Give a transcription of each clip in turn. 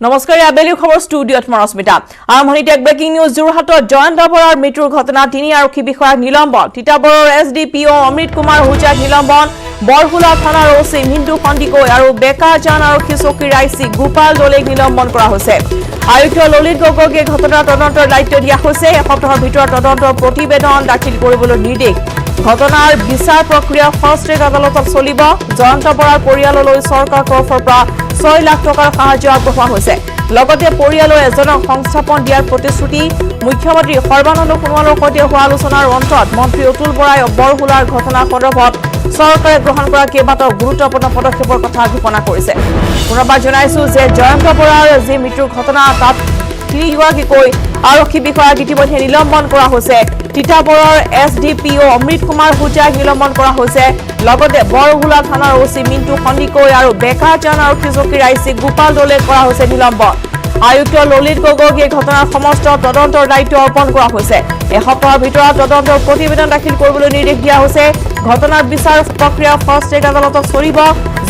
নমস্কাৰ আবেলি খবৰ ষ্টুডিঅত মৰস্মিতা আৰম্ভণিতে এক ব্ৰেকিং নিউজ যোৰহাটত জয়ন্ত বৰাৰ মৃত্যুৰ ঘটনা তিনি আৰক্ষী বিষয়াক নিলম্বন তিতাবৰৰ এছডিপিঅ অমৃত কুমাৰ হুজাক নিলম্বন বৰহুলা থানাৰ ওসি মিন্টু খণ্ডিকৈ আৰু বেকাৰজান আৰক্ষী চকীৰ আইচি গোপাল দলেক নিলম্বন কৰা হৈছে আয়ুক্ত ললিত গগৈকে ঘটনাৰ তদন্তৰ দায়িত্ব দিয়া হৈছে এসপ্তাহৰ ভিতৰত তদন্তৰ প্ৰতিবেদন দাখিল কৰিবলৈ নিৰ্দেশ ঘটনাৰ বিচাৰ প্ৰক্ৰিয়া ফাষ্ট ট্ৰেক আদালতত চলিব জয়ন্ত বৰাৰ পৰিয়াললৈ চৰকাৰ তৰফৰ পৰা 6 লাখ টকাৰ সাহায্য আগবঢ়োৱা হৈছে লগতে পৰিয়ালৰ এজনক সংস্থাপন দিয়াৰ প্ৰতিশ্ৰুতি মুখ্যমন্ত্ৰী সৰ্বানন্দ সোণোৱালৰ সৈতে হোৱা আলোচনাৰ অন্তত মন্ত্ৰী অতুল বৰাই বৰহুলাৰ ঘটনা সন্দৰ্ভত চৰকাৰে গ্ৰহণ কৰা কেইবাটাও গুৰুত্বপূৰ্ণ পদক্ষেপৰ কথা ঘোষণা কৰিছে পুনৰবাৰ জনাইছো যে জয়ন্ত বৰাৰ যি মৃত্যুৰ ঘটনা তাত তিনিগৰাকীকৈ আৰক্ষী বিষয়াক ইতিমধ্যে নিলম্বন কৰা হৈছে তিতাবৰৰ এছডিপিঅ অমৃত কুমাৰ হুজাক নিলম্বন কৰা হৈছে লগতে বৰহুলা থানাৰ ওসি মিন্টু খণ্ডিকৈ আৰু বেকাৰজান আৰক্ষী চকীৰ আইচি গোপাল দলে কৰা হৈছে নিলম্বন আয়ুক্ত ললিত গগৈকে ঘটনাৰ সমস্ত তদন্তৰ দায়িত্ব অৰ্পণ কৰা হৈছে এসপ্তাহৰ ভিতৰত তদন্তৰ প্ৰতিবেদন দাখিল কৰিবলৈ নিৰ্দেশ দিয়া হৈছে ঘটনাৰ বিচাৰ প্ৰক্ৰিয়া ফাষ্ট ট্ৰেক আদালতত চলিব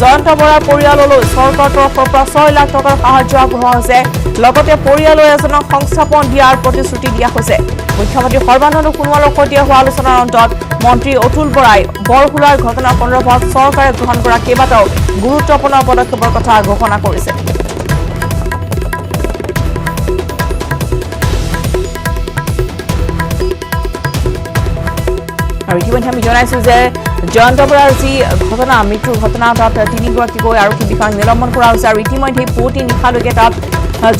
জয়ন্ত বৰাৰ পৰিয়াললৈ চৰকাৰ তৰফৰ পৰা 6 লাখ টকাৰ সাহায্য আগবঢ়োৱা হৈছে লগতে পৰিয়ালৰ এজনক সংস্থাপন দিয়াৰ প্ৰতিশ্ৰুতি দিয়া হৈছে মুখ্যমন্ত্ৰী সৰ্বানন্দ সোণোৱালৰ সৈতে হোৱা আলোচনাৰ অন্তত মন্ত্ৰী অতুল বৰাই বৰহুলাৰ ঘটনা সন্দৰ্ভত চৰকাৰে গ্ৰহণ কৰা কেইবাটাও গুৰুত্বপূৰ্ণ পদক্ষেপৰ কথা ঘোষণা কৰিছে আৰু ইতিমধ্যে আমি জনাইছো যে জয়ন্ত বৰাৰ যি ঘটনা মৃত্যুৰ ঘটনা তাত তিনিগৰাকীকৈ আৰক্ষী বিষয়াক নিলম্বন কৰা হৈছে আৰু ইতিমধ্যে পুৱতি নিশালৈকে তাত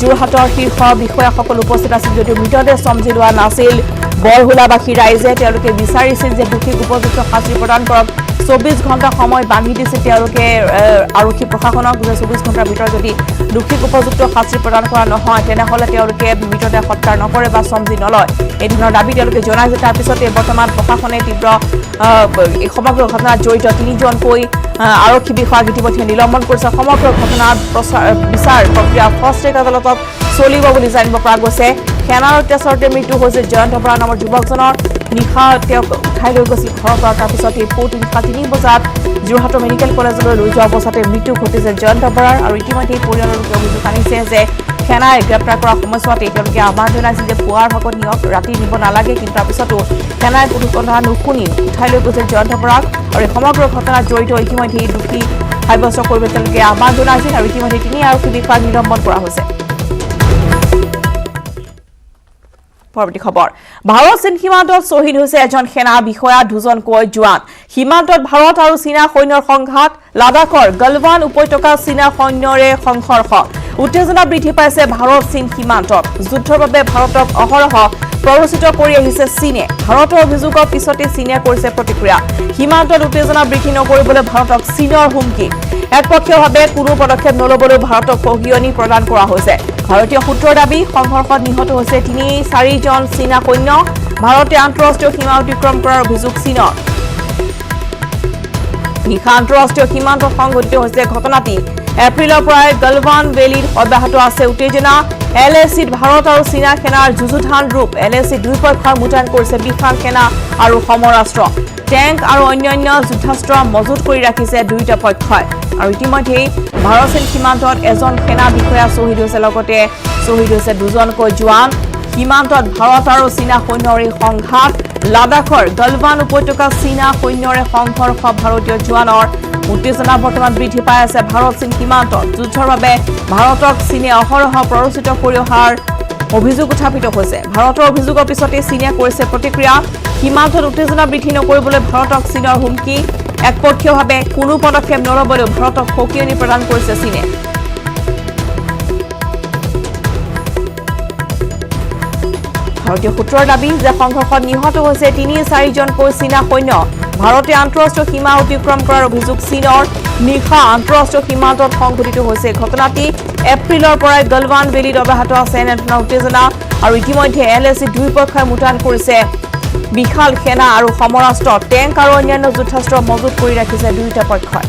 যোৰহাটৰ শীৰ্ষ বিষয়াসকল উপস্থিত আছিল যদিও মৃতদেহ সমজি লোৱা নাছিল বৰহুলাবাসী ৰাইজে তেওঁলোকে বিচাৰিছিল যে দোষীক উপযুক্ত শাস্তি প্ৰদান কৰক 24 ঘণ্টা সময় বান্ধি দিছে তেওঁলোকে আৰক্ষী প্ৰশাসনক 24 ঘণ্টাৰ ভিতৰত যদি দোষীক উপযুক্ত শাস্তি প্ৰদান কৰা নহয় তেনেহলে তেওঁলোকে মৃতদেহ হত্যা নকৰে বা সমজি নলয় এই ধৰণৰ দাবী তেওঁলোকে জনাইছে তাৰ পিছতে বৰ্তমান প্ৰশাসনে তীব্ৰ এই সমগ্ৰ ঘটনাত জড়িত তিনিজনকৈ আৰক্ষী বিষয়াক ইতিমধ্যে নিলম্বন কৰিছে সমগ্ৰ ঘটনাৰ বিচাৰ প্ৰক্ৰিয়া ফাষ্ট ট্ৰেক আদালতত চলিব বুলি জানিব পৰা গৈছে সেনাৰ অত্যাচাৰতে মৃত্যু হৈছে জয়ন্ত বৰা নামৰ যুৱকজনৰ নিশা তেওঁক উঠাই লৈ গৈছিল ঘৰৰ পৰা তাৰপিছত এই পুৱতি নিশা 3 বজাত যোৰহাটৰ মেডিকেল কলেজলৈ লৈ যোৱা অৱস্থাতে মৃত্যু ঘটিছে জয়ন্ত বৰাৰ আৰু ইতিমধ্যে পৰিয়ালৰ লোকে অভিযোগ আনিছে যে সেনাই গ্ৰেপ্তাৰ কৰা সময়ছোৱাতে তেওঁলোকে আহ্বান জনাইছিল যে পুৱাৰ ভাগত নিয়ক ৰাতি নিব নালাগে কিন্তু তাৰপিছতো সেনাই কোনো কথা নুশুনি উঠাই লৈ গৈছিল জয়ন্ত বৰাক আৰু এই সমগ্ৰ ঘটনাত জড়িত ইতিমধ্যে দোষী সাব্যস্ত কৰিবলৈ তেওঁলোকে আহ্বান জনাইছিল আৰু ইতিমধ্যে তিনি আৰক্ষী বিষয়াক নিলম্বন কৰা হৈছে পৰৱৰ্তী খবৰ ভাৰত চীন সীমান্তত শ্বহীদ হৈছে এজন সেনা বিষয়া দুজনকৈ জোৱান সীমান্তত ভাৰত আৰু চীনা সৈন্যৰ সংঘাত লাডাখৰ গলৱান উপত্যকাত চীনা সৈন্যৰে সংঘৰ্ষ উত্তেজনা বৃদ্ধি পাইছে ভাৰত চীন সীমান্তত যুদ্ধৰ বাবে ভাৰতক অহৰহ প্ৰৰোচিত কৰি আহিছে চীনে ভাৰতৰ অভিযোগৰ পিছতে চীনে কৰিছে প্ৰতিক্ৰিয়া সীমান্তত উত্তেজনা বৃদ্ধি নকৰিবলৈ ভাৰতক চীনৰ হুমকি একপক্ষীয়ভাৱে কোনো পদক্ষেপ নলবলৈ ভাৰতক সহযোগিতা প্ৰদান কৰা হৈছে ভাৰতীয় সূত্ৰৰ দাবী সংঘৰ্ষত নিহত হৈছে 3-4 জন চীনা সৈন্য ভাৰতে আন্তঃৰাষ্ট্ৰীয় সীমা অতিক্ৰম কৰাৰ অভিযোগ চীনৰ নিশা আন্তঃৰাষ্ট্ৰীয় সীমান্ত সংঘটিত হৈছে ঘটনাটি এপ্ৰিলৰ পৰাই গলৱান ভেলীত অব্যাহত আছে উত্তেজনা এলএচিত ভাৰত আৰু চীনা সেনাৰ যুযুধান ৰূপ এলএচি দুই পক্ষৰ মুঠায়ন কৰিছে বিশাল সেনা আৰু সমৰাস্ত্ৰ টেংক আৰু অন্যান্য যুদ্ধাস্ত্ৰ মজুত কৰি ৰাখিছে দুয়োটা পক্ষই আৰু ইতিমধ্যে ভাৰত চীন সীমান্তত এজন সেনা বিষয়া শ্বহীদ হৈছে লগতে শ্বহীদ হৈছে দুজনকৈ জোৱান সীমান্তত ভাৰত আৰু চীনা সৈন্যৰে সংঘাত লাডাখৰ গলৱান উপত্যকাত চীনা সৈন্যৰে সংঘৰ্ষ ভাৰতীয় জোৱানৰ উত্তেজনা বৰ্তমান বৃদ্ধি পাই আছে ভাৰত চীন সীমান্তত যুদ্ধৰ বাবে ভাৰতক চীনে অহৰহ প্ৰৰোচিত কৰি অহাৰ অভিযোগ উত্থাপিত হৈছে ভাৰতৰ অভিযোগৰ পিছতে চীনে কৰিছে প্ৰতিক্ৰিয়া সীমান্তত উত্তেজনা বৃদ্ধি নকৰিবলৈ ভাৰতক চীনৰ হুমকি একপক্ষীয়ভাৱে কোনো পদক্ষেপ নলবলৈ ভাৰতক সহযোগিতা প্ৰদান কৰিছে চীনে ভাৰতীয় সূত্ৰৰ দাবী যে সংঘৰ্ষত নিহত হৈছে 3-4 জনকৈ চীনা সৈন্য ভাৰতে আন্তঃৰাষ্ট্ৰীয় সীমা অতিক্ৰম কৰাৰ অভিযোগ চীনৰ নিশা আন্তঃৰাষ্ট্ৰীয় সীমান্তত সংঘটিত হৈছে ঘটনাটি এপ্ৰিলৰ পৰাই গলৱান ভেলীত অব্যাহত আছে এনেধৰণৰ উত্তেজনা আৰু ইতিমধ্যে এলএচি দুই পক্ষই মুঠায়ন কৰিছে বিশাল সেনা আৰু সমৰাস্ত্ৰ টেংক আৰু অন্যান্য যুদ্ধাস্ত্ৰ মজুত কৰি ৰাখিছে দুয়োটা পক্ষই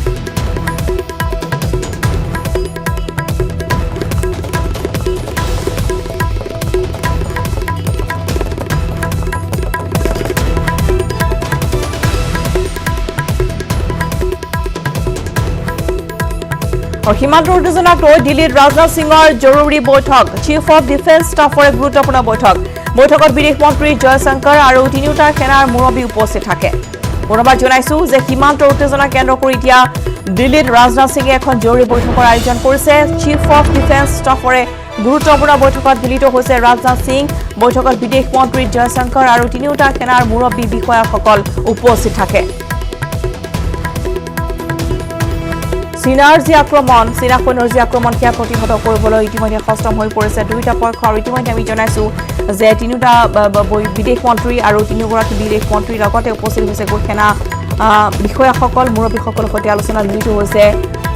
और সীমান্তৰ উত্তেজনাক লৈ দিল্লীত ৰাজনাথ সিঙৰ জৰুৰী বৈঠক চিফ অফ ডিফেন্স ষ্টাফৰ গুৰুত্বপূৰ্ণ বৈঠকত বিদেশ মন্ত্ৰী জয়শংকৰ আৰু তিনিওটা সেনাৰ মুৰব্বী উপস্থিত থাকে পুনৰবাৰ জনাইছো যে সীমান্তৰ উত্তেজনা কেন্দ্ৰ কৰি এতিয়া দিল্লীত ৰাজনাথ সিঙে এখন জৰুৰী বৈঠকৰ আয়োজন কৰিছে চিফ অফ ডিফেন্স ষ্টাফৰে গুৰুত্বপূৰ্ণ বৈঠকত মিলিত হৈছে ৰাজনাথ সিং বৈঠকত বিদেশ মন্ত্ৰী জয়শংকৰ আৰু তিনিওটা সেনাৰ মুৰব্বী বিষয়াসকল উপস্থিত থাকে চীনা সৈন্যৰ যি আক্ৰমণ সেয়া প্ৰতিহত কৰিবলৈ ইতিমধ্যে সষ্টম হৈ পৰিছে দুয়োটা পক্ষ আৰু ইতিমধ্যে আমি জনাইছো যে তিনিওটা বিদেশ মন্ত্ৰী আৰু তিনিগৰাকী বিদেশ মন্ত্ৰীৰ লগতে উপস্থিত হৈছে সেনা বিষয়াসকল মুৰব্বীসকলৰ সৈতে আলোচনাত মিলিত হৈছে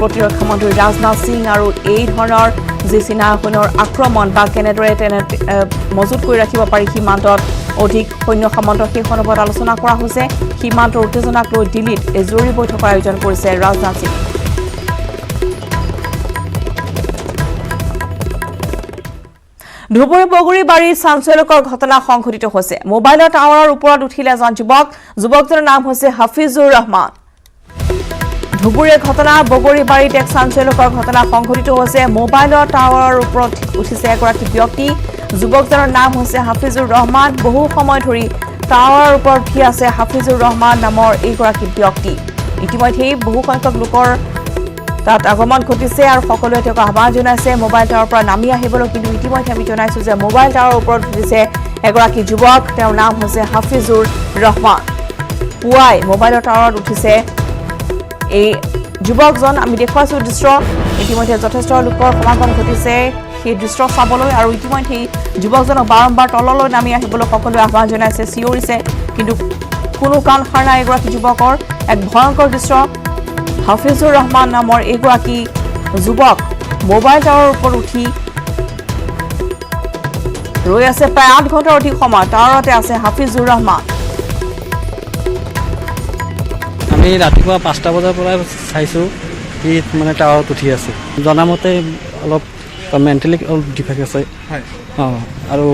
প্ৰতিৰক্ষা মন্ত্ৰী ৰাজনাথ সিং আৰু এই ধৰণৰ যি চীনা সৈন্যৰ আক্ৰমণ বা কেনেদৰে মজুত কৰি ৰাখিব পাৰি সীমান্তত অধিক সৈন্য সামন্ত সেই সন্দৰ্ভত আলোচনা কৰা হৈছে সীমান্তৰ উত্তেজনাক লৈ দিল্লীত এই জৰুৰী বৈঠকৰ আয়োজন কৰিছে ৰাজনাথ সিং ধুবুৰী বগৰীবাৰীৰ চাঞ্চল্যকৰ ঘটনা সংঘটিত হৈছে মোবাইলৰ টাৱাৰৰ ওপৰত উঠিল এজন যুৱকজনৰ নাম হৈছে হাফিজুৰ ৰহমান ধুবুৰীৰ ঘটনা বগৰীবাৰীত এক চাঞ্চল্যকৰ ঘটনা সংঘটিত হৈছে মোবাইলৰ টাৱাৰৰ ওপৰত উঠিছে এগৰাকী ব্যক্তি যুৱকজনৰ নাম হৈছে হাফিজুৰ ৰহমান বহু সময় ধৰি টাৱাৰৰ ওপৰত উঠি আছে হাফিজুৰ ৰহমান নামৰ এইগৰাকী ব্যক্তি ইতিমধ্যে বহু সংখ্যক লোকৰ তাত আগমন ঘটিছে আৰু সকলোৱে তেওঁক আহ্বান জনাইছে মোবাইল টাৱাৰৰ পৰা নামি আহিবলৈ কিন্তু ইতিমধ্যে আমি জনাইছো যে মোবাইল টাৱাৰৰ ওপৰত উঠিছে এগৰাকী যুৱক তেওঁৰ নাম হৈছে হাফিজুৰ ৰহমান পুৱাই মোবাইলৰ টাৱাৰত উঠিছে এই যুৱকজন আমি দেখুৱাইছো দৃশ্য ইতিমধ্যে যথেষ্ট লোকৰ সমাগম ঘটিছে সেই দৃশ্য চাবলৈ আৰু ইতিমধ্যে যুৱকজনক বাৰম্বাৰ তললৈ নামি আহিবলৈ সকলোৱে আহ্বান জনাইছে চিঞৰিছে কিন্তু কোনো কাণ সাৰ নাই এগৰাকী যুৱকৰ এক ভয়ংকৰ দৃশ্য হাফিজুৰ ৰহমান নামৰ এগৰাকী যুৱক মোবাইল টাৱাৰৰ ওপৰত উঠি ৰৈ আছে প্ৰায় ৮ ঘণ্টাৰ অধিক সময় টাৱাৰতে আছে হাফিজুৰ ৰহমান আমি ৰাতিপুৱা ৫টা বজাৰ পৰা চাইছোঁ ই মানে টাৱাৰত উঠি আছে জনামতে অলপ মেণ্টেলি অলপ ডিফেক্ট আছে আৰু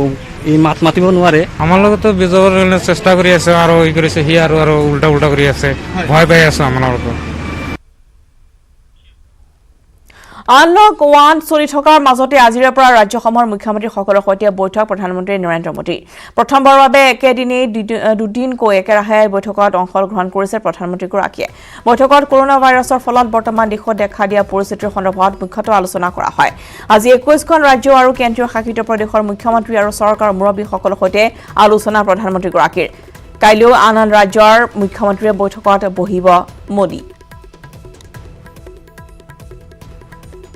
ই মাতিব নোৱাৰে আমাৰ লগতো বিজয়ৰ চেষ্টা কৰি আছে আৰু ই কৰিছে সি আৰু উল্টা কৰি আছে ভয় পাই আছে আমাৰ লগত আনলক 1 চলি থকাৰ মাজতে আজিৰে পৰা ৰাজ্যসমূহৰ মুখ্যমন্ত্ৰীসকলৰ সৈতে বৈঠক প্ৰধানমন্ত্ৰী নৰেন্দ্ৰ মোদী প্ৰথমবাৰৰ বাবে একেদিনেই দুদিনকৈ একেৰাহে বৈঠকত অংশগ্ৰহণ কৰিছে প্ৰধানমন্ত্ৰীগৰাকীয়ে বৈঠকত কৰোনা ভাইৰাছৰ ফলত বৰ্তমান দেশত দেখা দিয়া পৰিস্থিতিৰ সন্দৰ্ভত মুখ্যতঃ আলোচনা কৰা হয় আজি 21খন ৰাজ্য আৰু কেন্দ্ৰীয় শাসিত প্ৰদেশৰ মুখ্যমন্ত্ৰী আৰু চৰকাৰৰ মুৰব্বীসকলৰ সৈতে আলোচনা প্ৰধানমন্ত্ৰীগৰাকীৰ কাইলৈ আন ৰাজ্যৰ মুখ্যমন্ত্ৰীয়ে বৈঠকত বহিব মোদী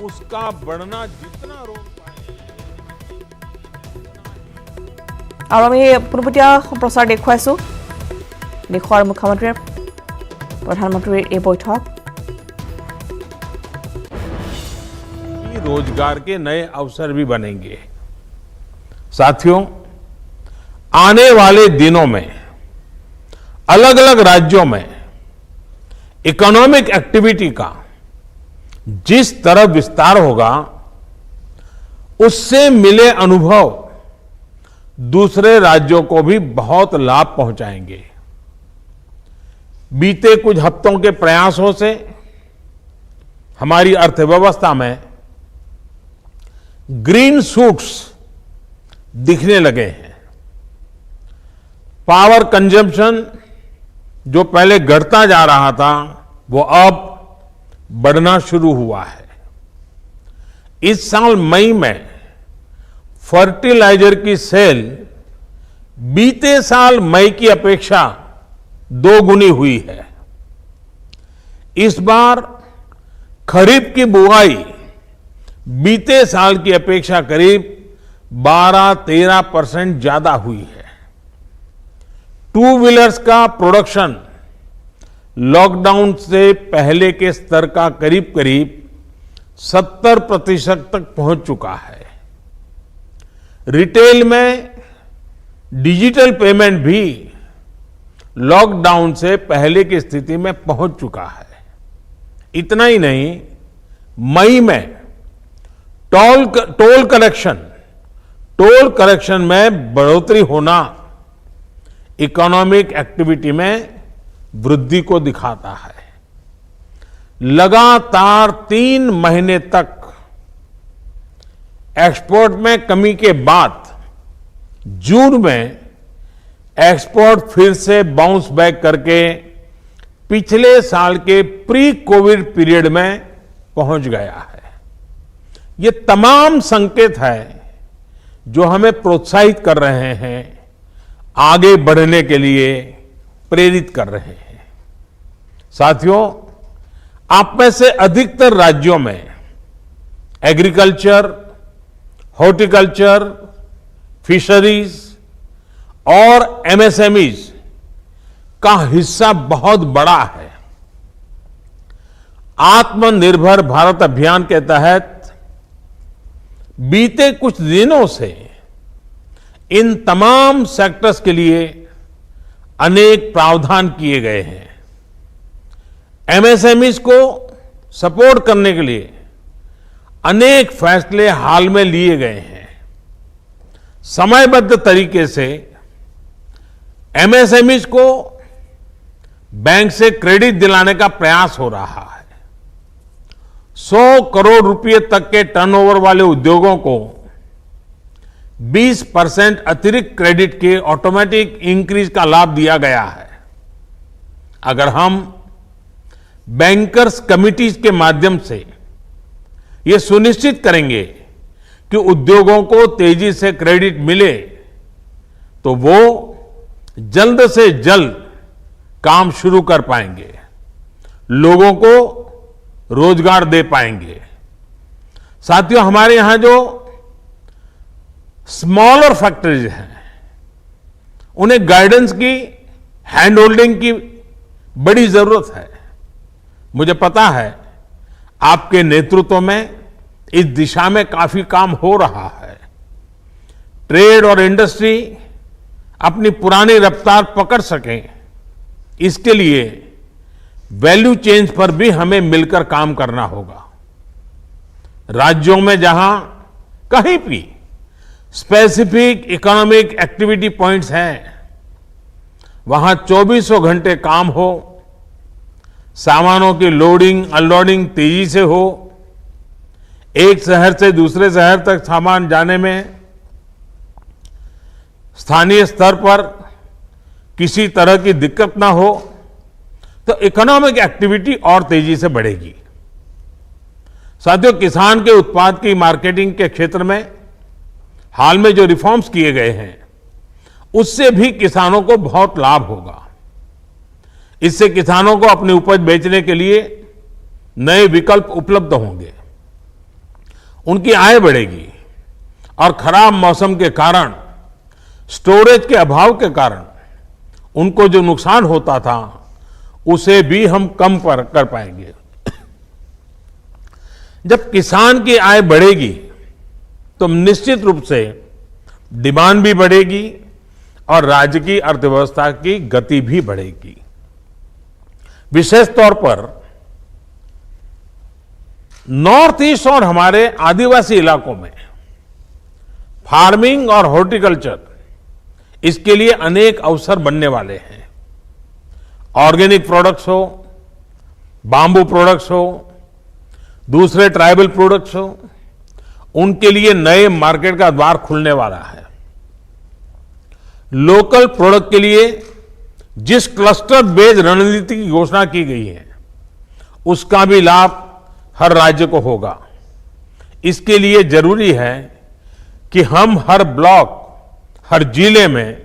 उसका बढ़ना जितना रोक আৰু আমি পূৰ্বতীয়া সম্প্ৰচাৰ দেখুৱাইছো দেশৰ মুখ্যমন্ত্ৰীৰ প্ৰধানমন্ত্ৰীৰ এই বৈঠক रोजगार के नए अवसर भी बनेंगे साथियों आने वाले दिनों में अलग अलग राज्यों में इकोनॉमिक एक्टिविटी का जिस तरह विस्तार होगा उससे मिले अनुभव दूसरे राज्यों को भी बहुत लाभ पहुंचाएंगे बीते कुछ हफ्तों के प्रयासों से हमारी अर्थव्यवस्था में ग्रीन शूट्स दिखने लगे हैं पावर कंजम्पशन जो पहले घटता जा रहा था वो अब बढ़ना शुरू हुआ है इस साल मई में फर्टिलाइजर की सेल बीते साल मई की अपेक्षा 2 गुनी हुई है इस बार खरीफ की बुआई बीते साल की अपेक्षा करीब 12-13% ज्यादा हुई है 2 व्हीलर्स का प्रोडक्शन लॉकडाउन से पहले के स्तर का करीब 70% तक पहुंच चुका है रिटेल में डिजिटल पेमेंट भी लॉकडाउन से पहले की स्थिति में पहुंच चुका है इतना ही नहीं मई में टोल कलेक्शन में बढ़ोतरी होना इकोनॉमिक एक्टिविटी में वृद्धि को दिखाता है लगातार 3 महीने तक एक्सपोर्ट में कमी के बाद जून में एक्सपोर्ट फिर से बाउंस बैक करके पिछले साल के प्री कोविड पीरियड में पहुंच गया है। ये तमाम संकेत है जो हमें प्रोत्साहित कर रहे हैं, आगे बढ़ने के लिए प्रेरित कर रहे हैं। साथियों, आप में से अधिकतर राज्यों में एग्रीकल्चर, हॉर्टिकल्चर, फिशरीज और एमएसएमईज का हिस्सा बहुत बड़ा है। आत्मनिर्भर भारत अभियान के तहत बीते कुछ दिनों से इन तमाम सेक्टर्स के लिए अनेक प्रावधान किए गए हैं। एमएसएमईज को सपोर्ट करने के लिए अनेक फैसले हाल में लिए गए हैं। समयबद्ध तरीके से एमएसएमईज को बैंक से क्रेडिट दिलाने का प्रयास हो रहा है। 100 करोड़ रुपए तक के टर्नओवर वाले उद्योगों को 20% अतिरिक्त क्रेडिट के ऑटोमेटिक इंक्रीज का लाभ दिया गया है। अगर हम बैंकर्स कमिटीज के माध्यम से ये सुनिश्चित करेंगे कि उद्योगों को तेजी से क्रेडिट मिले, तो वो जल्द से जल्द काम शुरू कर पाएंगे, लोगों को रोजगार दे पाएंगे। साथियों, हमारे यहां जो स्मॉलर फैक्ट्रीज हैं, उन्हें गाइडेंस की, हैंड होल्डिंग की बड़ी जरूरत है। मुझे पता है आपके नेतृत्व में इस दिशा में काफी काम हो रहा है। ट्रेड और इंडस्ट्री अपनी पुरानी रफ्तार पकड़ सकें, इसके लिए वैल्यू चेन्स पर भी हमें मिलकर काम करना होगा। राज्यों में जहां कहीं भी स्पेसिफिक इकोनॉमिक एक्टिविटी पॉइंट्स हैं, वहां 24 घंटे काम हो, सामानों की लोडिंग अनलोडिंग तेजी से हो, एक शहर से दूसरे शहर तक सामान जाने में स्थानीय स्तर पर किसी तरह की दिक्कत ना हो, तो इकोनॉमिक एक्टिविटी और तेजी से बढ़ेगी। साथियों, किसान के उत्पाद की मार्केटिंग के क्षेत्र में हाल में जो रिफॉर्म्स किए गए हैं, उससे भी किसानों को बहुत लाभ होगा। इससे किसानों को अपनी उपज बेचने के लिए नए विकल्प उपलब्ध होंगे, उनकी आय बढ़ेगी और खराब मौसम के कारण, स्टोरेज के अभाव के कारण उनको जो नुकसान होता था, उसे भी हम कम कर पाएंगे। जब किसान की आय बढ़ेगी तो निश्चित रूप से डिमांड भी बढ़ेगी और राज्य की अर्थव्यवस्था की गति भी बढ़ेगी। विशेष तौर पर नॉर्थ ईस्ट और हमारे आदिवासी इलाकों में फार्मिंग और हॉर्टिकल्चर, इसके लिए अनेक अवसर बनने वाले हैं। ऑर्गेनिक प्रोडक्ट्स हो, बांबू प्रोडक्ट्स हो, दूसरे ट्राइबल प्रोडक्ट्स हो, उनके लिए नए मार्केट का द्वार खुलने वाला है। लोकल प्रोडक्ट के लिए जिस क्लस्टर बेस्ड रणनीति की घोषणा की गई है, उसका भी लाभ हर राज्य को होगा। इसके लिए जरूरी है कि हम हर ब्लॉक, हर जिले में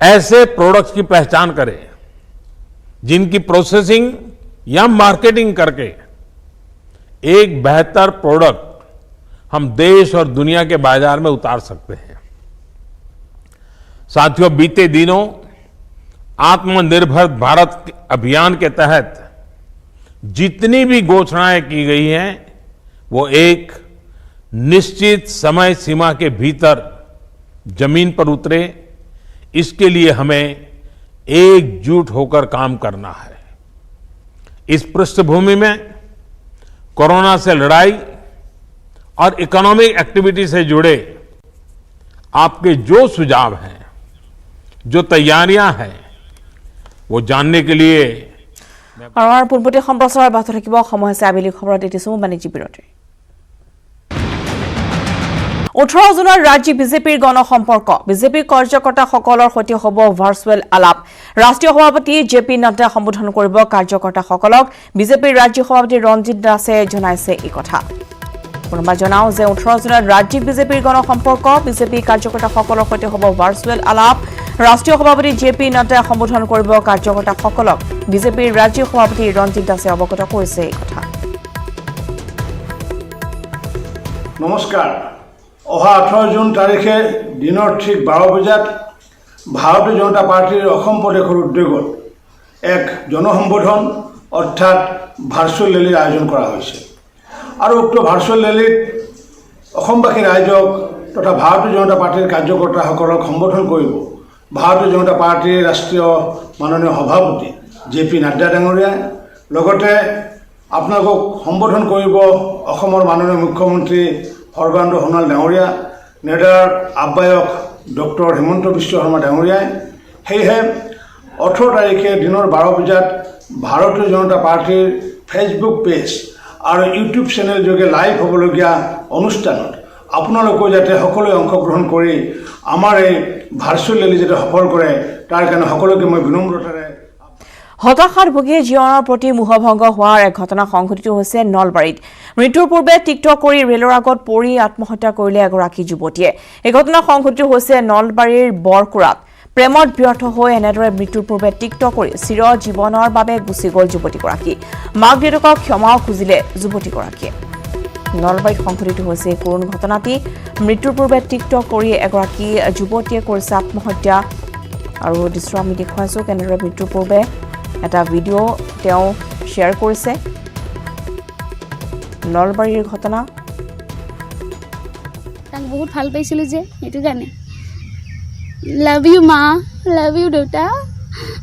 ऐसे प्रोडक्ट्स की पहचान करें जिनकी प्रोसेसिंग या मार्केटिंग करके एक बेहतर प्रोडक्ट हम देश और दुनिया के बाजार में उतार सकते हैं। साथियों, बीते दिनों आत्मनिर्भर भारत अभियान के तहत जितनी भी घोषणाएं की गई हैं, वो एक निश्चित समय सीमा के भीतर जमीन पर उतरे, इसके लिए हमें एकजुट होकर काम करना है। इस पृष्ठभूमि में कोरोना से लड़ाई और इकोनॉमिक एक्टिविटी से जुड़े आपके जो सुझाव हैं, जो तैयारियां हैं, वो जानने के लिए আৰু আমাৰ পূৰ্বতে সম্প্ৰচাৰ অব্যাহত থাকিব সময় আছে আবেলি খবৰত এটিছো বাণিজ্যিক বিৰতি 18 জুনৰ ৰাজ্যিক বিজেপিৰ গণসম্পৰ্ক বিজেপিৰ কাৰ্যকৰ্তাসকলৰ সৈতে হ'ব ভাৰ্চুৱেল আলাপ ৰাষ্ট্ৰীয় সভাপতি জেপি নাড্ডা সম্বোধন কৰিব কাৰ্যকৰ্তাসকলক বিজেপিৰ ৰাজ্যিক সভাপতি ৰঞ্জিত দাসে জনাইছে এই কথা পুনৰবাৰ জনাও যে 18 জুনত ৰাজ্যিক বিজেপিৰ গণসম্পৰ্ক বিজেপি কাৰ্যকৰ্তাসকলৰ সৈতে হ'ব ভাৰ্চুৱেল আলাপ ৰাষ্ট্ৰীয় সভাপতি জেপি নাড্ডাই সম্বোধন কৰিব কাৰ্যকৰ্তাসকলক বিজেপিৰ ৰাজ্যিক সভাপতি ৰঞ্জিত দাসে অৱগত কৰিছে এই কথা নমস্কাৰ অহা 18 জুন তাৰিখে দিনৰ ঠিক 12 বজাত ভাৰতীয় জনতা পাৰ্টিৰ অসম প্ৰদেশৰ উদ্যোগত এক জনসম্বোধন অৰ্থাৎ ভাৰ্চুৱেল ৰেলীৰ আয়োজন কৰা হৈছে আৰু উক্ত ভাৰ্চুৱেল ৰেলীত অসমবাসী ৰাইজক তথা ভাৰতীয় জনতা পাৰ্টিৰ কাৰ্যকৰ্তাসকলক সম্বোধন কৰিব ভাৰতীয় জনতা পাৰ্টিৰ ৰাষ্ট্ৰীয় মাননীয় সভাপতি জেপি নাড্ডা ডাঙৰীয়াই লগতে আপোনালোকক সম্বোধন কৰিব অসমৰ মাননীয় মুখ্যমন্ত্ৰী সৰ্বানন্দ সোণোৱাল ডাঙৰীয়া নেডাৰ আহ্বায়ক ডক্টৰ হিমন্ত বিশ্ব শৰ্মা ডাঙৰীয়াই সেয়েহে 18 তাৰিখে দিনৰ 12 বজাত ভাৰতীয় জনতা পাৰ্টিৰ ফেচবুক পেজ আৰু ইউটিউব চেনেল যোগে লাইভ হ'বলগীয়া অনুষ্ঠানত আপোনালোকে যাতে সকলোৱে অংশগ্ৰহণ কৰি আমাৰ এই ভাৰ্চুৱেল ৰেলী যাতে সফল কৰে তাৰ কাৰণে সকলোকে মই বিনম্ৰতাৰে হতাশাত ভুগি জীৱনৰ প্ৰতি মোহভংগ হোৱাৰ এক ঘটনা সংঘটিত হৈছে নলবাৰীত মৃত্যুৰ পূৰ্বে টিকটক কৰি ৰেলৰ আগত পৰি আত্মহত্যা কৰিলে এগৰাকী যুৱতীয়ে এই ঘটনা সংঘটিত হৈছে নলবাৰীৰ বৰকুৰাত প্ৰেমত ব্যৰ্থ হৈ এনেদৰে মৃত্যুৰ পূৰ্বে টিকটক কৰি চিৰ জীৱনৰ বাবে গুচি গ'ল যুৱতীগৰাকী মাক দেউতাকক ক্ষমাও খুজিলে যুৱতীগৰাকীয়ে নলবাৰীত সংঘটিত হৈছে কৰুণ ঘটনাটি মৃত্যুৰ পূৰ্বে টিকটক কৰি এগৰাকী যুৱতীয়ে কৰিছে আত্মহত্যা আৰু দৃশ্য আমি দেখুৱাইছোঁ কেনেদৰে মৃত্যুৰ পূৰ্বে এটা ভিডিঅ' তেওঁ শ্বেয়াৰ কৰিছে নলবাৰীৰ ঘটনা তাক বহুত ভাল পাইছিলোঁ যে সেইটো কাৰণে লাভ ইউ মা লাভ ইউ দেউতা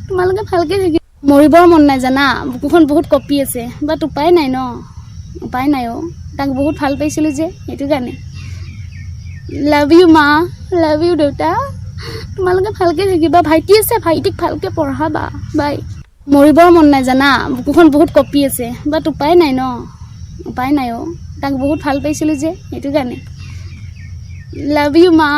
তোমালোকে ভালকৈ থাকি মৰিবৰ মন নাই জানা বুকুখন বহুত কপি আছে বাট উপায় নাই ন উপায় নাই অ' তাক বহুত ভাল পাইছিলোঁ যে সেইটো কাৰণে লাভ ইউ মা লাভ ইউ দেউতা তোমালোকে ভালকৈ থাকিবা ভাইটি আছে ভাইটিক ভালকৈ পঢ়াবা বাই মৰিবৰ মন নাই জানা বুকুখন বহুত কপি আছে বাট উপায় নাই ন উপায় নাই অ' তাক বহুত ভাল পাইছিলোঁ যে সেইটো কাৰণে লাভ ইউ মা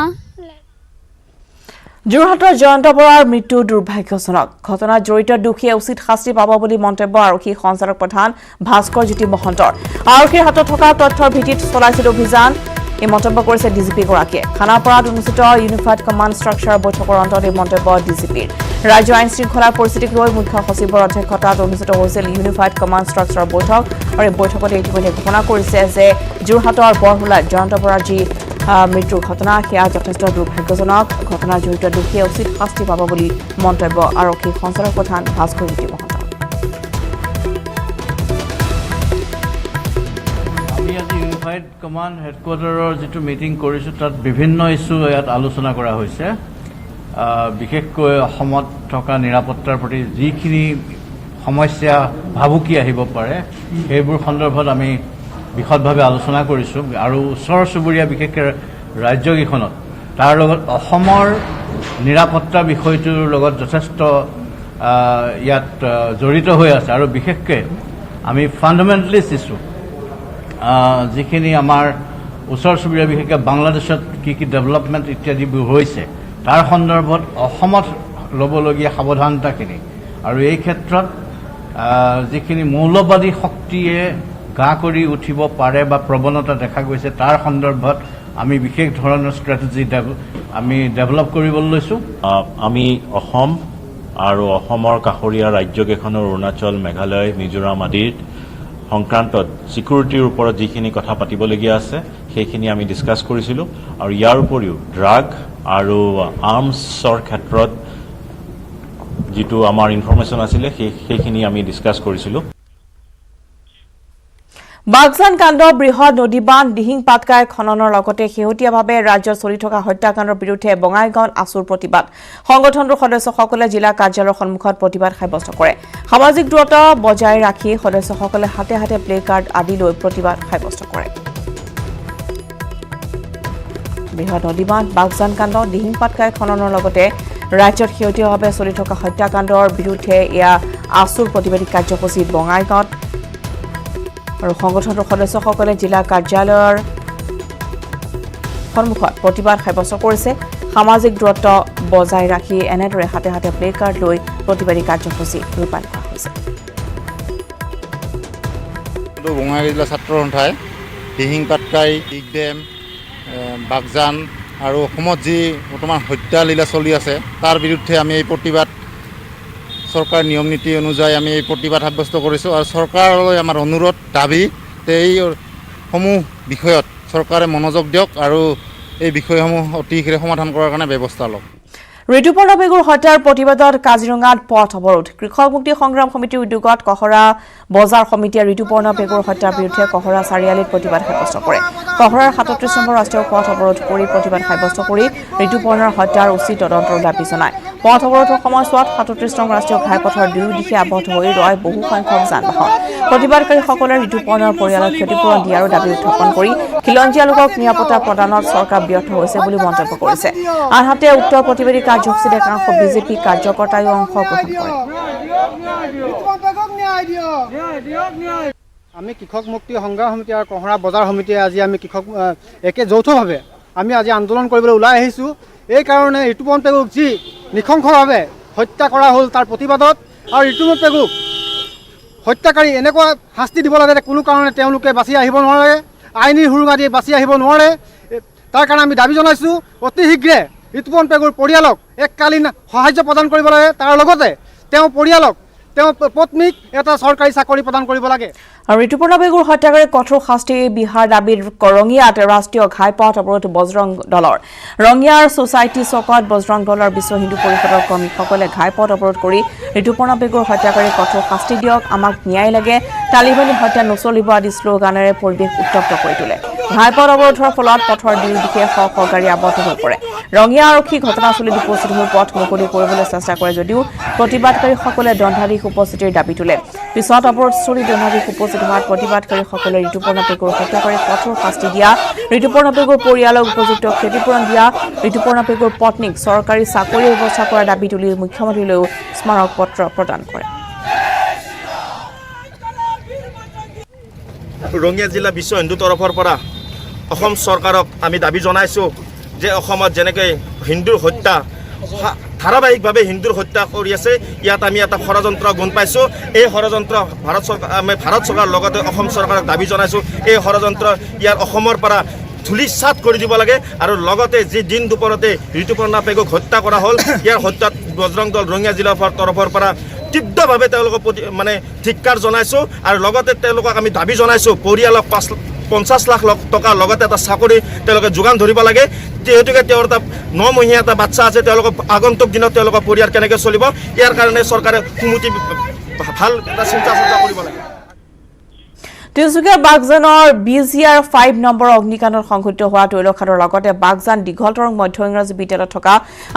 যোৰহাটৰ জয়ন্ত বৰাৰ মৃত্যু দুৰ্ভাগ্যজনক ঘটনাত জড়িত দোষীয়ে উচিত শাস্তি পাব বুলি মন্তব্য আৰক্ষী সঞ্চালক প্ৰধান ভাস্কৰ জ্যোতি মহন্তৰ আৰক্ষীৰ হাতত থকা তথ্যৰ ভিত্তিত চলাইছিল অভিযান এই মন্তব্য কৰিছে ডিজিপিগৰাকীয়ে খানাপাৰাত অনুষ্ঠিত ইউনিফাইড কমাণ্ড ষ্ট্ৰাকচাৰ বৈঠকৰ অন্তত এই মন্তব্য ডিজিপিৰ ৰাজ্য আইন শৃংখলাৰ পৰিস্থিতিক লৈ মুখ্য সচিবৰ অধ্যক্ষতাত অনুষ্ঠিত হৈছিল ইউনিফাইড কমাণ্ড ষ্ট্ৰাকচাৰ বৈঠক আৰু এই বৈঠকত ইতিমধ্যে ঘোষণা কৰিছে যে যোৰহাটৰ বৰহুলাত জয়ন্ত বৰাৰ যি মৃত্যুৰ ঘটনা সেয়া যথেষ্ট দুৰ্ভাগ্যজনক ঘটনাত জড়িত দোষীয়ে উচিত শাস্তি পাব বুলি মন্তব্য আৰক্ষী সঞ্চালক প্ৰধান ভাস্কৰ জ্যোতি মহন্ত আমি আজি ইউনিফাইড কমাণ্ড হেডকোৱাৰ্টাৰৰ যিটো মিটিং কৰিছোঁ তাত বিভিন্ন ইছ্যু ইয়াত আলোচনা কৰা হৈছে বিশেষকৈ অসমত থকা নিৰাপত্তাৰ প্ৰতি যিখিনি সমস্যা ভাবুকি আহিব পাৰে সেইবোৰ সন্দৰ্ভত আমি বিশদভাৱে আলোচনা কৰিছোঁ আৰু ওচৰ চুবুৰীয়া বিশেষকৈ ৰাজ্যকেইখনত তাৰ লগত অসমৰ নিৰাপত্তা বিষয়টোৰ লগত যথেষ্ট ইয়াত জড়িত হৈ আছে আৰু বিশেষকৈ আমি ফাণ্ডামেণ্টেলিষ্ট ইছ্যু যিখিনি আমাৰ ওচৰ চুবুৰীয়া বিশেষকৈ বাংলাদেশত কি কি ডেভেলপমেণ্ট ইত্যাদিবোৰ হৈছে তাৰ সন্দৰ্ভত অসমত ল'বলগীয়া সাৱধানতাখিনি আৰু এই ক্ষেত্ৰত যিখিনি মৌলবাদী শক্তিয়ে গা কৰি উঠিব পাৰে বা প্ৰৱণতা দেখা গৈছে তাৰ সন্দৰ্ভত আমি বিশেষ ধৰণৰ ষ্ট্ৰেটেজি আমি ডেভেলপ কৰিবলৈ লৈছোঁ আমি অসম আৰু অসমৰ কাষৰীয়া ৰাজ্যকেইখনৰ অৰুণাচল মেঘালয় মিজোৰাম আদিৰ সংক্ৰান্তত ছিকিউৰিটিৰ ওপৰত যিখিনি কথা পাতিবলগীয়া আছে সেইখিনি আমি ডিছকাছ কৰিছিলোঁ আৰু ইয়াৰ উপৰিও ড্ৰাগ আৰু আৰ্মছৰ ক্ষেত্ৰত যিটো আমাৰ ইনফৰমেশ্যন আছিলে সেইখিনি আমি ডিছকাছ কৰিছিলোঁ বাগজান কাণ্ড বৃহৎ নদীবান্ধ দিহিং পাটকাই খননৰ লগতে শেহতীয়াভাৱে ৰাজ্যত চলি থকা হত্যাকাণ্ডৰ বিৰুদ্ধে বঙাইগাঁৱত আছুৰ প্ৰতিবাদ সংগঠনটোৰ সদস্যসকলে জিলা কাৰ্যালয়ৰ সন্মুখত প্ৰতিবাদ সাব্যস্ত কৰে সামাজিক দূৰত্ব বজাই ৰাখি সদস্যসকলে হাতে হাতে প্লে কাৰ্ড আদি লৈ প্ৰতিবাদ সাব্যস্ত কৰে বৃহৎ নদীবান্ধ বাগজান কাণ্ড দিহিং পাটকাই খননৰ লগতে ৰাজ্যত শেহতীয়াভাৱে চলি থকা হত্যাকাণ্ডৰ বিৰুদ্ধে এয়া আছুৰ প্ৰতিবাদী কাৰ্যসূচী বঙাইগাঁৱত আৰু সংগঠনটোৰ সদস্যসকলে জিলা কাৰ্যালয়ৰ সন্মুখত প্ৰতিবাদ সাব্যস্ত কৰিছে সামাজিক দূৰত্ব বজাই ৰাখি এনেদৰে হাতে হাতে প্লে কাৰ্ড লৈ প্ৰতিবাদী কাৰ্যসূচী ৰূপায়ণ কৰা হৈছে বঙাইগাঁও জিলা ছাত্ৰ সন্থাই দিহিং পাটকাই দিগডেম বাগজান আৰু অসমত যি বৰ্তমান হত্যা লীলা চলি আছে তাৰ বিৰুদ্ধে আমি এই প্ৰতিবাদ চৰকাৰ নিয়ম নীতি অনুযায়ী আমি এই প্ৰতিবাদ সাব্যস্ত কৰিছোঁ আৰু চৰকাৰলৈ আমাৰ অনুৰোধ দাবী যে এই সমূহ বিষয়ত চৰকাৰে মনোযোগ দিয়ক আৰু এই বিষয়সমূহ অতি শীঘ্ৰে সমাধান কৰাৰ কাৰণে ব্যৱস্থা লওক ঋতুপৰ্ণ পেগুৰ হত্যাৰ প্ৰতিবাদত কাজিৰঙাত পথ অৱৰোধ কৃষক মুক্তি সংগ্ৰাম সমিতিৰ উদ্যোগত কহৰা বজাৰ সমিতিয়ে ঋতুপৰ্ণ পেগুৰ হত্যাৰ বিৰুদ্ধে কহৰা চাৰিআলিত প্ৰতিবাদ সাব্যস্ত কৰে কহৰাৰ ৩৭ নম্বৰ ৰাষ্ট্ৰীয় পথ অৱৰোধ কৰি প্ৰতিবাদ সাব্যস্ত কৰি ঋতুপৰ্ণৰ হত্যাৰ উচিত তদন্তৰ দাবী জনায় পথ অৱৰোধৰ সময়ছোৱাত ৩৭ নং ৰাষ্ট্ৰীয় ঘাইপথৰ দুয়ো দিশে আবদ্ধ হৈ ৰয় বহু সংখ্যক যান বাহন প্ৰতিবাদকাৰীসকলে ঋতুপৰ্ণৰ পৰিয়ালক ক্ষতিপূৰণ দিয়াৰো দাবী উত্থাপন কৰি খিলঞ্জীয়া লোকক নিৰাপত্তা প্ৰদানত চৰকাৰ ব্যৰ্থ হৈছে বুলি মন্তব্য কৰিছে আনহাতে উক্ত প্ৰতিবাদী কাৰ্যসূচীত একাংশ বিজেপি কাৰ্যকৰ্তায়ো অংশগ্ৰহণ কৰে আমি কৃষক মুক্তি সংগ্ৰাম সমিতি আৰু কহৰা বজাৰ সমিতিয়ে আজি আমি কৃষক একে যৌথভাৱে আমি আজি আন্দোলন কৰিবলৈ ওলাই আহিছোঁ এই কাৰণে ঋতুপৰ্ণ পেগুক যি নৃশংসভাৱে হত্যা কৰা হ'ল তাৰ প্ৰতিবাদত আৰু ঋতুপৰ্ণ পেগুক হত্যাকাৰী এনেকুৱা শাস্তি দিব লাগে যে কোনো কাৰণে তেওঁলোকে বাচি আহিব নোৱাৰে আইনী সুৰুঙা দি বাচি আহিব নোৱাৰে তাৰ কাৰণে আমি দাবী জনাইছোঁ অতি শীঘ্ৰে ঋতুপৰ্ণ পেগুৰ পৰিয়ালক এককালীন সাহায্য প্ৰদান কৰিব লাগে তাৰ লগতে তেওঁৰ পৰিয়ালক তেওঁ পত্নীক এটা চৰকাৰী চাকৰি প্ৰদান কৰিব লাগে আৰু ঋতুপৰ্ণ পেগুৰ হত্যাকাৰীক কঠোৰ শাস্তি বিহাৰ দাবীৰ ৰঙিয়াত ৰাষ্ট্ৰীয় ঘাইপথ অৱৰোধ বজৰং দলৰ ৰঙিয়াৰ ছ'চাইটি চকত বজৰং দলৰ বিশ্ব হিন্দু পৰিষদৰ কৰ্মীসকলে ঘাইপথ অৱৰোধ কৰি ঋতুপৰ্ণ পেগুৰ হত্যাকাৰীক কঠোৰ শাস্তি দিয়ক আমাক ন্যায় লাগে তালিবানী হত্যা নচলিব আদি শ্লোগানেৰে পৰিৱেশ উত্তপ্ত কৰি তোলে ঘাইপথ অৱৰোধৰ ফলত পথৰ দুয়ো দিশে শ শ গাড়ী আবদ্ধ হৈ পৰে ৰঙিয়া আৰক্ষী ঘটনাস্থলীত উপস্থিত হৈ পথ মুকলি কৰিবলৈ চেষ্টা কৰে যদিও প্ৰতিবাদকাৰীসকলে দণ্ডাধীশ উপস্থিতিৰ দাবী তোলে পিছত অৱৰোধস্থলী দণ্ডাধীশ উপস্থিত হোৱাত প্ৰতিবাদকাৰীসকলে ঋতুপৰ্ণ পেগুৰ হত্যাকাৰীক কঠোৰ শাস্তি দিয়া ঋতুপৰ্ণ পেগুৰ পৰিয়ালক উপযুক্ত ক্ষতিপূৰণ দিয়া ঋতুপৰ্ণ পেগুৰ পত্নীক চৰকাৰী চাকৰি ব্যৱস্থা কৰাৰ দাবী তুলি মুখ্যমন্ত্ৰীলৈও স্মাৰক পত্ৰ প্ৰদান কৰে ৰঙিয়া জিলা বিশ্ব হিন্দু তৰফৰ পৰা অসম চৰকাৰক আমি দাবী জনাইছোঁ যে অসমত যেনেকৈ হিন্দুৰ হত্যা ধাৰাবাহিকভাৱে হিন্দুৰ হত্যা কৰি আছে ইয়াত আমি এটা ষড়যন্ত্ৰ গুণ পাইছোঁ এই ষড়যন্ত্ৰ ভাৰত চৰকাৰৰ লগতে অসম চৰকাৰক দাবী জনাইছোঁ এই ষড়যন্ত্ৰ ইয়াৰ অসমৰ পৰা ধূলিসাৎ কৰি দিব লাগে আৰু লগতে যি দিন দুপৰতে ঋতুপৰ্ণ পেগুক হত্যা কৰা হ'ল ইয়াৰ হত্যাত বজৰং দল ৰঙিয়া জিলাৰ তৰফৰ পৰা তীব্ৰভাৱে তেওঁলোকক ধিক্কাৰ জনাইছোঁ আৰু লগতে তেওঁলোকক আমি দাবী জনাইছোঁ পৰিয়ালক 50 লাখ টকাৰ লগতে এটা চাকৰি তেওঁলোকে যোগান ধৰিব লাগে যিহেতুকে তেওঁৰ এটা 9 মহীয়া এটা বাচ্চা আছে তেওঁলোকক আগন্তুক দিনত তেওঁলোকৰ পৰিয়াল কেনেকৈ চলিব ইয়াৰ কাৰণে চৰকাৰে সুমতি ভাল এটা চিন্তা কৰিব লাগে তিনিচুকীয়াৰ বাগজানৰ BGR 5 নম্বৰ অগ্নিকাণ্ডত সংঘটিত হোৱা তৈলখাটৰ লগতে বাগজান দীঘলতৰং মধ্য ইংৰাজী বিদ্যালয়ত থকা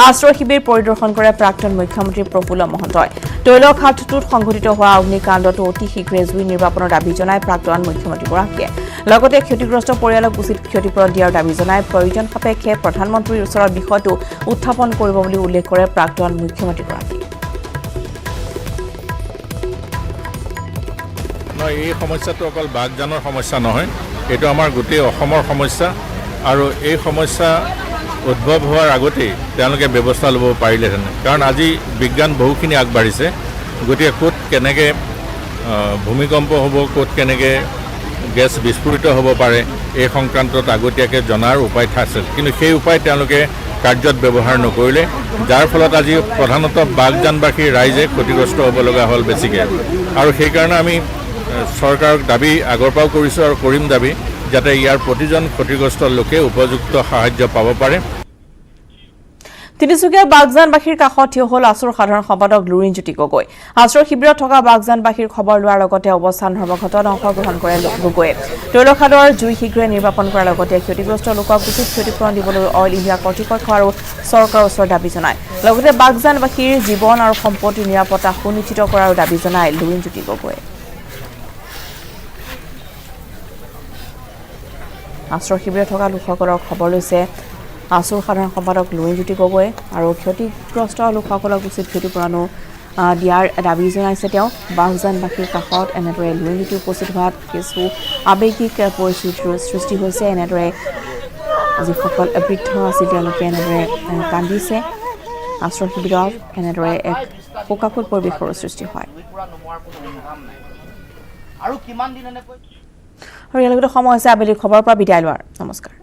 আশ্ৰয় শিবিৰ পৰিদৰ্শন কৰে প্ৰাক্তন মুখ্যমন্ত্ৰী প্ৰফুল্ল মহন্তই তৈলখাটটোত সংঘটিত হোৱা অগ্নিকাণ্ডটো অতি শীঘ্ৰে জুই নিৰ্বাপনৰ দাবী জনায় প্ৰাক্তন মুখ্যমন্ত্ৰীগৰাকীয়ে লগতে ক্ষতিগ্ৰস্ত পৰিয়ালক উচিত ক্ষতিপূৰণ দিয়াৰ দাবী জনায় প্ৰয়োজন সাপেক্ষে প্ৰধানমন্ত্ৰীৰ ওচৰত বিষয়টো উত্থাপন কৰিব বুলি উল্লেখ কৰে প্ৰাক্তন মুখ্যমন্ত্ৰীগৰাকীয়ে এই সমস্যাটো অকল বাগজানৰ সমস্যা নহয় এইটো আমাৰ গোটেই অসমৰ সমস্যা আৰু এই সমস্যা উদ্ভৱ হোৱাৰ আগতেই তেওঁলোকে ব্যৱস্থা ল'ব পাৰিলেহেঁতেন কাৰণ আজি বিজ্ঞান বহুখিনি আগবাঢ়িছে গতিকে ক'ত কেনেকৈ ভূমিকম্প হ'ব ক'ত কেনেকৈ গেছ বিস্ফোৰিত হ'ব পাৰে এই সংক্ৰান্তত আগতীয়াকৈ জনাৰ উপায় আছিল কিন্তু সেই উপায় তেওঁলোকে কাৰ্যত ব্যৱহাৰ নকৰিলে যাৰ ফলত আজি প্ৰধানতঃ বাগজানবাসী ৰাইজে ক্ষতিগ্ৰস্ত হ'ব লগা হ'ল বেছিকৈ আৰু সেইকাৰণে আমি চৰকাৰক দাবী আগৰ পৰাও কৰিছোঁ আৰু কৰিম দাবী যাতে ইয়াৰ প্ৰতিজন ক্ষতিগ্ৰস্ত লোকে উপযুক্ত সাহায্য পাব পাৰে তিনিচুকীয়াৰ বাগজানবাসীৰ কাষত থিয় হ'ল আছুৰ সাধাৰণ সম্পাদক লুৰিণজ্যোতি গগৈ আশ্ৰয় শিবিৰত থকা বাগজানবাসীৰ খবৰ লোৱাৰ লগতে অৱস্থান ধৰ্মঘটত অংশগ্ৰহণ কৰে গগৈয়ে তৈলখাটৰ জুই শীঘ্ৰে নিৰ্বাপন কৰাৰ লগতে ক্ষতিগ্ৰস্ত লোকক উচিত ক্ষতিপূৰণ দিবলৈ অইল ইণ্ডিয়া কৰ্তৃপক্ষ আৰু চৰকাৰৰ ওচৰত দাবী জনায় লগতে বাগজানবাসীৰ জীৱন আৰু সম্পত্তিৰ নিৰাপত্তা সুনিশ্চিত কৰাৰ দাবী জনায় লুৰিণজ্যোতি গগৈয়ে আশ্ৰয় শিবিৰত থকা লোকসকলৰ খবৰ লৈছে আছুৰ সাধাৰণ সম্পাদক লুৰিণজ্যোতি গগৈয়ে আৰু ক্ষতিগ্ৰস্ত লোকসকলক উচিত ক্ষতিপূৰণো দিয়াৰ দাবী জনাইছে তেওঁ বাহুজানবাসীৰ কাষত এনেদৰে লুৱলীটি উপস্থিত হোৱাত কিছু আৱেগিক পৰিস্থিতিৰ সৃষ্টি হৈছে এনেদৰে যিসকল বৃদ্ধ আছিল তেওঁলোকে এনেদৰে কান্দিছে আশ্ৰয় শিবিৰত এনেদৰে এক শোকাকুল পৰিৱেশৰ সৃষ্টি হয় আৰু কিমান দিন এনেকৈ আৰু ইয়াৰ লগতে সময় হৈছে আবেলি খবৰৰ পৰা বিদায় লোৱাৰ নমস্কাৰ